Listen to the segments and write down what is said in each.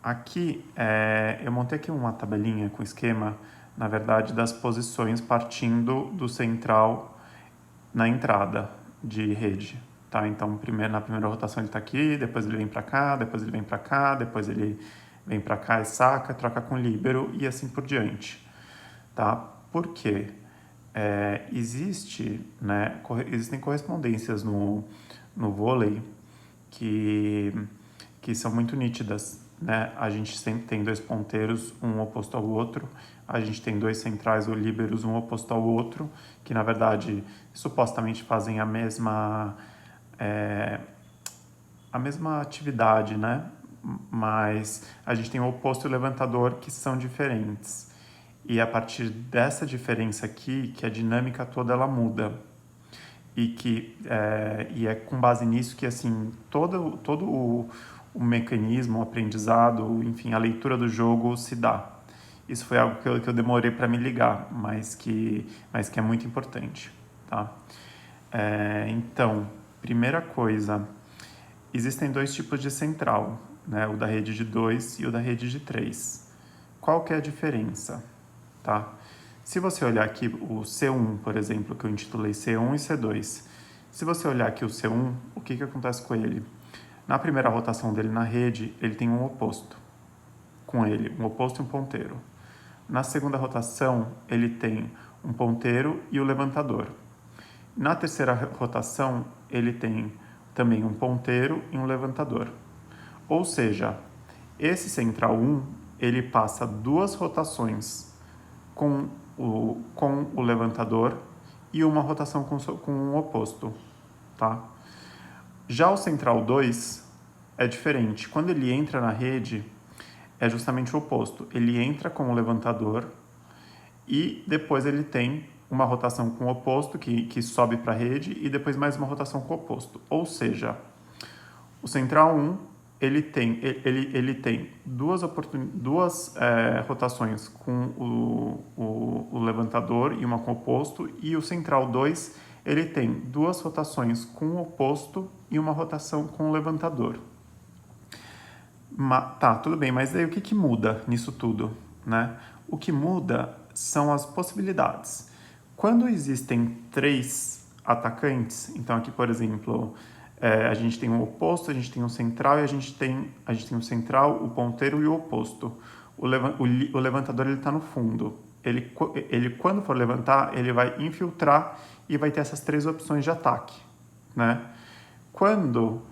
aqui eu montei aqui uma tabelinha com esquema, na verdade, das posições partindo do central na entrada de rede, tá? Então, na primeira rotação ele está aqui, depois ele vem para cá, depois ele vem para cá, depois ele vem para cá e saca, troca com o líbero e assim por diante, tá? Por quê? Existem correspondências no vôlei que são muito nítidas, né? A gente sempre tem dois ponteiros, um oposto ao outro, a gente tem dois centrais ou líberos, um oposto ao outro, que na verdade supostamente fazem a mesma atividade, né? Mas a gente tem o oposto e o levantador que são diferentes. E a partir dessa diferença aqui, que a dinâmica toda ela muda. E é com base nisso que assim todo o mecanismo, o aprendizado, enfim, a leitura do jogo se dá. Isso foi algo que eu demorei para me ligar, mas que é muito importante, tá? Então, primeira coisa, existem dois tipos de central, né? O da rede de 2 e o da rede de 3. Qual que é a diferença, tá? Se você olhar aqui o C1, por exemplo, que eu intitulei C1 e C2, se você olhar aqui o C1, o que acontece com ele? Na primeira rotação dele na rede, ele tem um oposto com ele, um oposto e um ponteiro. Na segunda rotação, ele tem um ponteiro e o levantador. Na terceira rotação, ele tem também um ponteiro e um levantador. Ou seja, esse central 1, ele passa duas rotações com o levantador e uma rotação com o oposto, tá? Já o central 2 é diferente. Quando ele entra na rede, é justamente o oposto. Ele entra com o levantador e depois ele tem uma rotação com o oposto, que sobe para a rede, e depois mais uma rotação com o oposto. Ou seja, o central 1 ele tem duas rotações com o levantador e uma com o oposto, e o central 2 ele tem duas rotações com o oposto e uma rotação com o levantador. Tá, tudo bem, mas daí o que muda nisso tudo, né? O que muda são as possibilidades. Quando existem três atacantes, então aqui, por exemplo, a gente tem um oposto, a gente tem um central e a gente tem o central, o ponteiro e o oposto. O levantador está no fundo. Ele, quando for levantar, ele vai infiltrar e vai ter essas três opções de ataque, né? Quando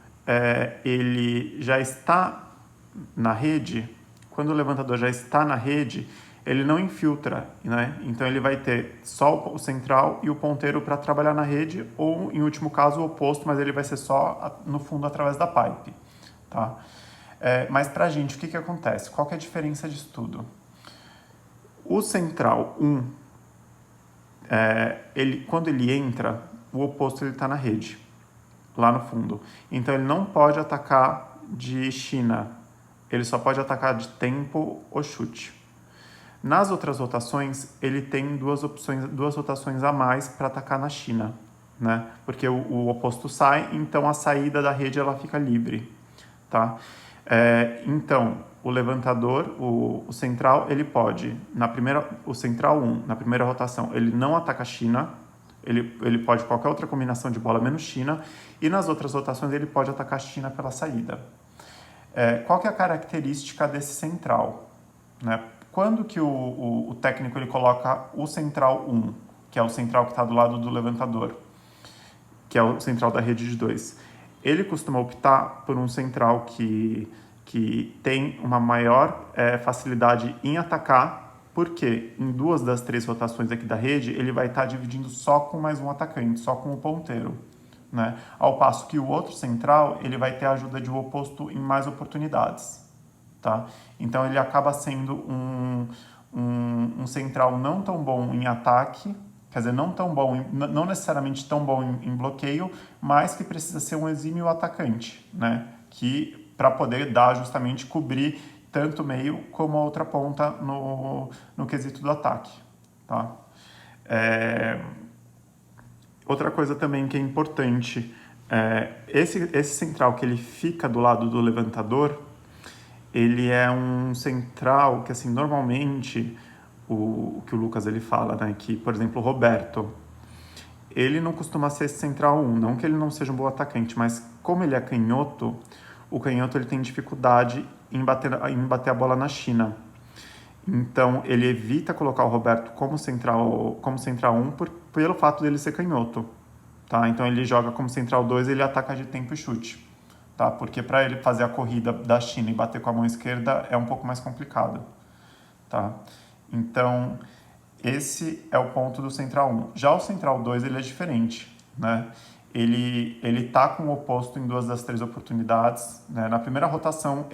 ele já está na rede, quando o levantador já está na rede, ele não infiltra, né? Então ele vai ter só o central e o ponteiro para trabalhar na rede, ou em último caso o oposto, mas ele vai ser só no fundo através da pipe, tá? Mas pra gente, o que acontece? Qual que é a diferença disso tudo? O central 1, quando ele entra, o oposto está na rede, lá no fundo. Então ele não pode atacar de China, ele só pode atacar de tempo ou chute. Nas outras rotações, ele tem duas rotações a mais para atacar na China, né? Porque o oposto sai, então a saída da rede ela fica livre, tá? Então, o levantador, o central, ele pode, o central 1, na primeira rotação, ele não ataca a China, ele pode qualquer outra combinação de bola menos China, e nas outras rotações ele pode atacar a China pela saída. Qual que é a característica desse central, né? Quando que o técnico ele coloca o central 1, que é o central que está do lado do levantador, que é o central da rede de 2, ele costuma optar por um central que tem uma maior facilidade em atacar, porque em duas das três rotações aqui da rede, ele vai estar dividindo só com mais um atacante, só com o ponteiro, né? Ao passo que o outro central, ele vai ter a ajuda de um oposto em mais oportunidades, tá? Então ele acaba sendo um central não tão bom em ataque, quer dizer, não necessariamente tão bom em bloqueio, mas que precisa ser um exímio atacante, né? Que para poder dar justamente cobrir tanto o meio como a outra ponta no quesito do ataque, tá? Outra coisa também que é importante, esse central que ele fica do lado do levantador, ele é um central que, assim, normalmente, o que o Lucas ele fala, né, que, por exemplo, o Roberto, ele não costuma ser esse central 1, não que ele não seja um bom atacante, mas como ele é canhoto, o canhoto ele tem dificuldade em bater a bola na China. Então, ele evita colocar o Roberto como central 1 pelo fato dele ser canhoto. Tá? Então, ele joga como central 2 e ele ataca de tempo e chute. Tá? Porque para ele fazer a corrida da China e bater com a mão esquerda é um pouco mais complicado. Tá? Então, esse é o ponto do central 1. Já o central 2 ele é diferente. Né? Ele tá com o oposto em 2 das 3 oportunidades. Né? Na primeira rotação,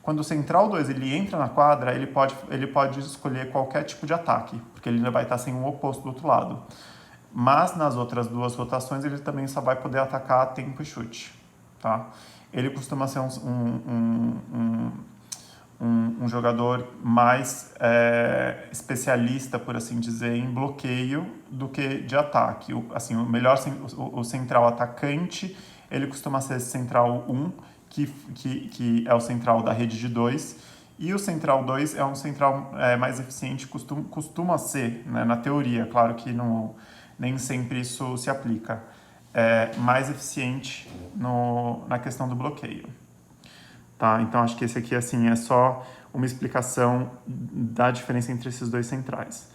quando o central 2 ele entra na quadra, ele pode escolher qualquer tipo de ataque, porque ele vai estar sem um oposto do outro lado. Mas nas outras 2 rotações, ele também só vai poder atacar a tempo e chute. Tá? Ele costuma ser um jogador mais especialista, por assim dizer, em bloqueio do que de ataque. O central atacante, ele costuma ser central 1, que é o central da rede de 2, e o central 2 é um central mais eficiente, costuma ser, né, na teoria, claro que nem sempre isso se aplica, mais eficiente na questão do bloqueio. Tá? Então, acho que esse aqui assim, é só uma explicação da diferença entre esses 2 centrais.